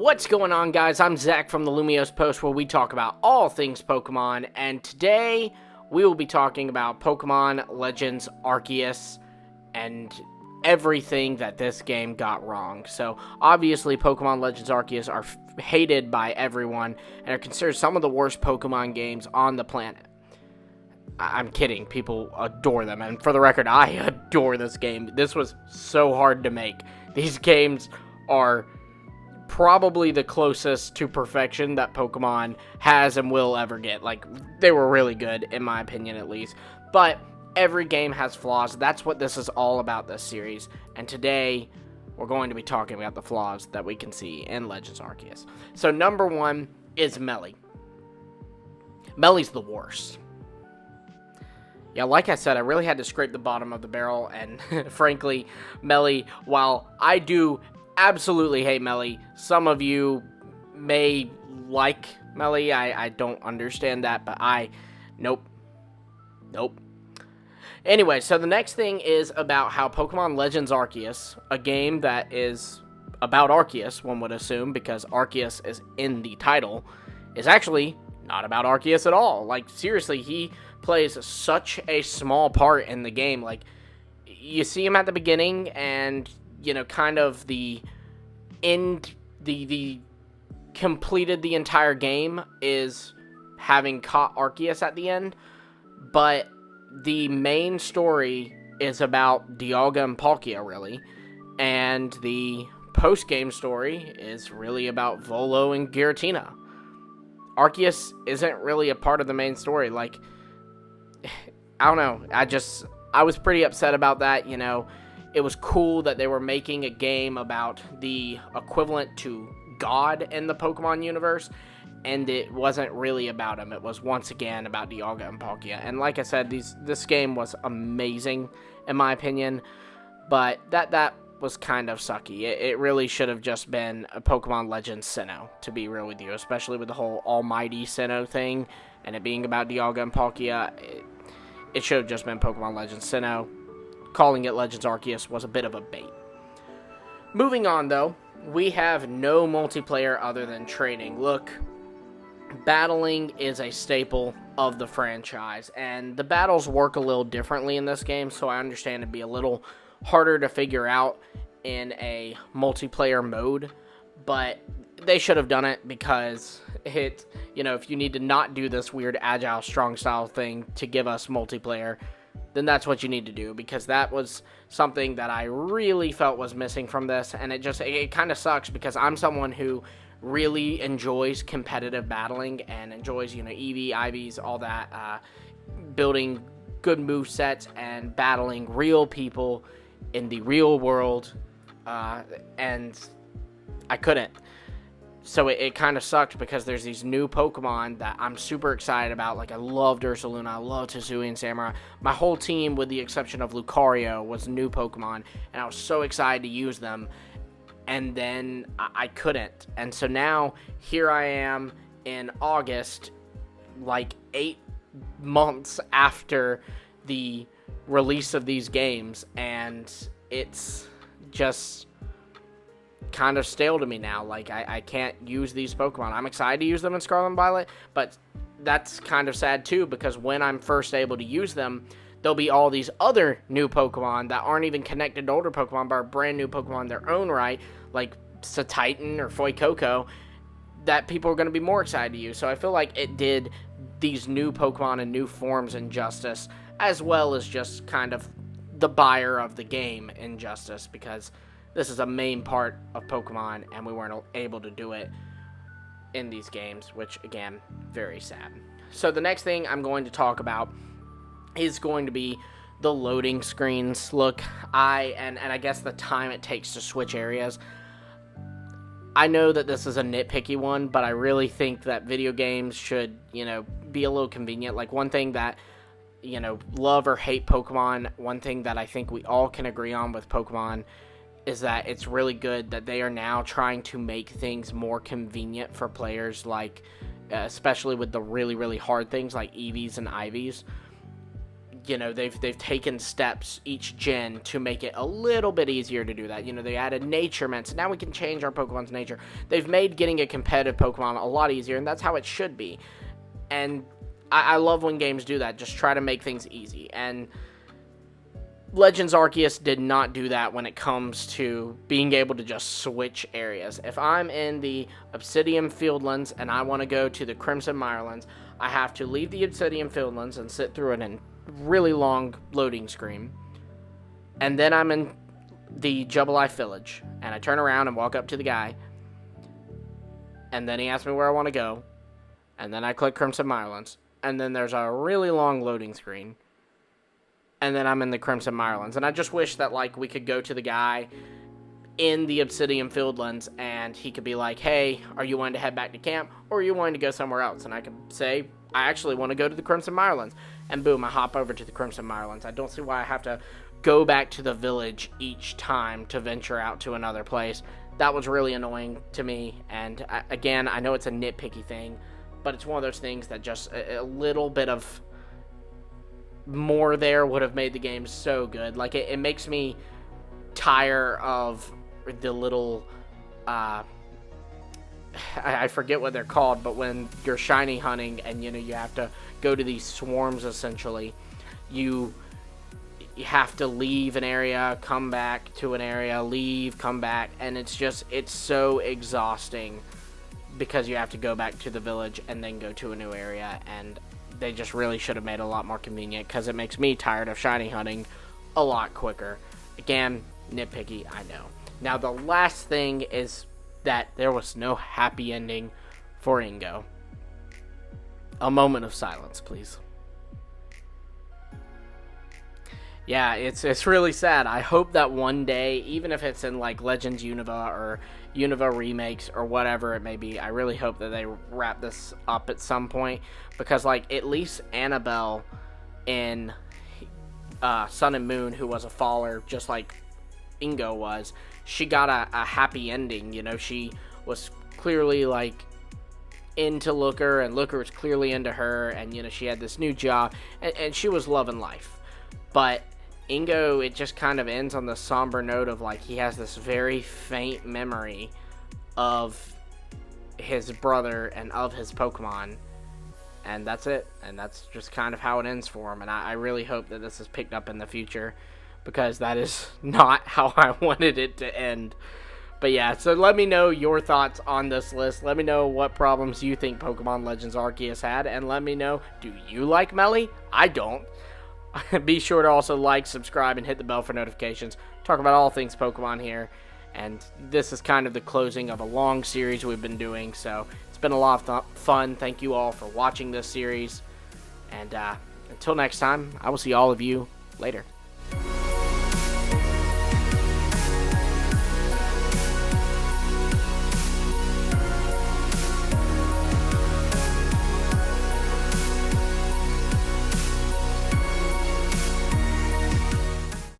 What's going on, guys? I'm Zach from the Lumios Post, where we talk about all things Pokemon, and today we will be talking about Pokemon Legends Arceus and everything that this game got wrong. So, obviously, Pokemon Legends Arceus are hated by everyone and are considered some of the worst Pokemon games on the planet. I'm kidding. People adore them, and for the record, I adore this game. This was so hard to make. These games are probably the closest to perfection that Pokemon has and will ever get. Like, they were really good, in my opinion at least. But every game has flaws. That's what this is all about, this series. And today, we're going to be talking about the flaws that we can see in Legends Arceus. So, number one is Melly. Melly's the worst. Yeah, like I said, I really had to scrape the bottom of the barrel, and frankly, Melly, while I do absolutely hate Melly, some of you may like Melly. I don't understand that, but nope. Anyway, so the next thing is about how Pokemon Legends Arceus, a game that is about Arceus, one would assume, because Arceus is in the title, is actually not about Arceus at all. Like, seriously, he plays such a small part in the game. Like, you see him at the beginning, and, you know, kind of the end, the completed the entire game is having caught Arceus at the end, but the main story is about Dialga and Palkia, really, and the post-game story is really about Volo and Giratina. Arceus isn't really a part of the main story. Like, I don't know, I was pretty upset about that. You know, it was cool that they were making a game about the equivalent to God in the Pokemon universe, and it wasn't really about him. It was once again about Dialga and Palkia. And like I said, this game was amazing in my opinion, but that was kind of sucky. It really should have just been a Pokemon Legends Sinnoh, to be real with you, especially with the whole Almighty Sinnoh thing and it being about Dialga and Palkia. It should have just been Pokemon Legends Sinnoh. Calling it Legends Arceus was a bit of a bait. Moving on, though, we have no multiplayer other than training. Look, battling is a staple of the franchise, and the battles work a little differently in this game, so I understand it'd be a little harder to figure out in a multiplayer mode, but they should have done it because if you need to not do this weird agile strong style thing to give us multiplayer, then that's what you need to do, because that was something that I really felt was missing from this, and it kind of sucks because I'm someone who really enjoys competitive battling and enjoys, EV, IVs, all that, building good move sets and battling real people in the real world, and I couldn't. So it kind of sucked because there's these new Pokemon that I'm super excited about. Like, I loved Ursaluna, I loved Hisui and Samurai. My whole team, with the exception of Lucario, was new Pokemon, and I was so excited to use them, and then I couldn't. And so now, here I am in August, like 8 months after the release of these games, and it's just kind of stale to me now. Like, I can't use these Pokemon. I'm excited to use them in Scarlet and Violet, but that's kind of sad too, because when I'm first able to use them, there'll be all these other new Pokemon that aren't even connected to older Pokemon, but are brand new Pokemon in their own right, like Satitan or Fuecoco, that people are going to be more excited to use. So I feel like it did these new Pokemon and new forms injustice, as well as just kind of the buyer of the game injustice, because this is a main part of Pokemon, and we weren't able to do it in these games, which, again, very sad. So the next thing I'm going to talk about is going to be the loading screens. Look, and I guess the time it takes to switch areas. I know that this is a nitpicky one, but I really think that video games should, be a little convenient. Like, one thing that, love or hate Pokemon, one thing that I think we all can agree on with Pokemon is that it's really good that they are now trying to make things more convenient for players, like, especially with the really, really hard things like EVs and IVs. you know, they've taken steps each gen to make it a little bit easier to do that. You know, they added naturements, so now we can change our Pokemon's nature. They've made getting a competitive Pokemon a lot easier, and that's how it should be. And I love when games do that, just try to make things easy. And Legends Arceus did not do that when it comes to being able to just switch areas. If I'm in the Obsidian Fieldlands and I want to go to the Crimson Mirelands, I have to leave the Obsidian Fieldlands and sit through a really long loading screen. And then I'm in the Jubilife Village, and I turn around and walk up to the guy, and then he asks me where I want to go, and then I click Crimson Mirelands, and then there's a really long loading screen. And then I'm in the Crimson Mirelands. And I just wish that, like, we could go to the guy in the Obsidian Fieldlands and he could be like, hey, are you wanting to head back to camp or are you wanting to go somewhere else? And I could say, I actually want to go to the Crimson Mirelands. And boom, I hop over to the Crimson Mirelands. I don't see why I have to go back to the village each time to venture out to another place. That was really annoying to me. And again, I know it's a nitpicky thing, but it's one of those things that just a little bit of more there would have made the game so good. Like, it makes me tire of the little I forget what they're called, but when you're shiny hunting and, you know, you have to go to these swarms, essentially, you have to leave an area, come back to an area, leave, come back, and it's so exhausting because you have to go back to the village and then go to a new area. And they just really should have made it a lot more convenient because it makes me tired of shiny hunting a lot quicker. Again, nitpicky, I know. Now, the last thing is that there was no happy ending for Ingo. A moment of silence, please. Yeah, it's really sad. I hope that one day, even if it's in like Legends Unova or Unova remakes or whatever it may be, I really hope that they wrap this up at some point, because like at least Annabelle in Sun and Moon, who was a faller just like Ingo was, she got a happy ending. You know, she was clearly like into Looker, and Looker was clearly into her, and you know, she had this new job, and she was loving life. But Ingo, it just kind of ends on the somber note of like he has this very faint memory of his brother and of his Pokemon, and that's it. And that's just kind of how it ends for him. And I really hope that this is picked up in the future, because that is not how I wanted it to end. But yeah, so let me know your thoughts on this list. Let me know what problems you think Pokemon Legends Arceus had, and let me know, do you like Melly? I don't. Be sure to also like, subscribe, and hit the bell for notifications. Talk about all things Pokemon here. And this is kind of the closing of a long series we've been doing. So it's been a lot of fun. Thank you all for watching this series. And until next time, I will see all of you later.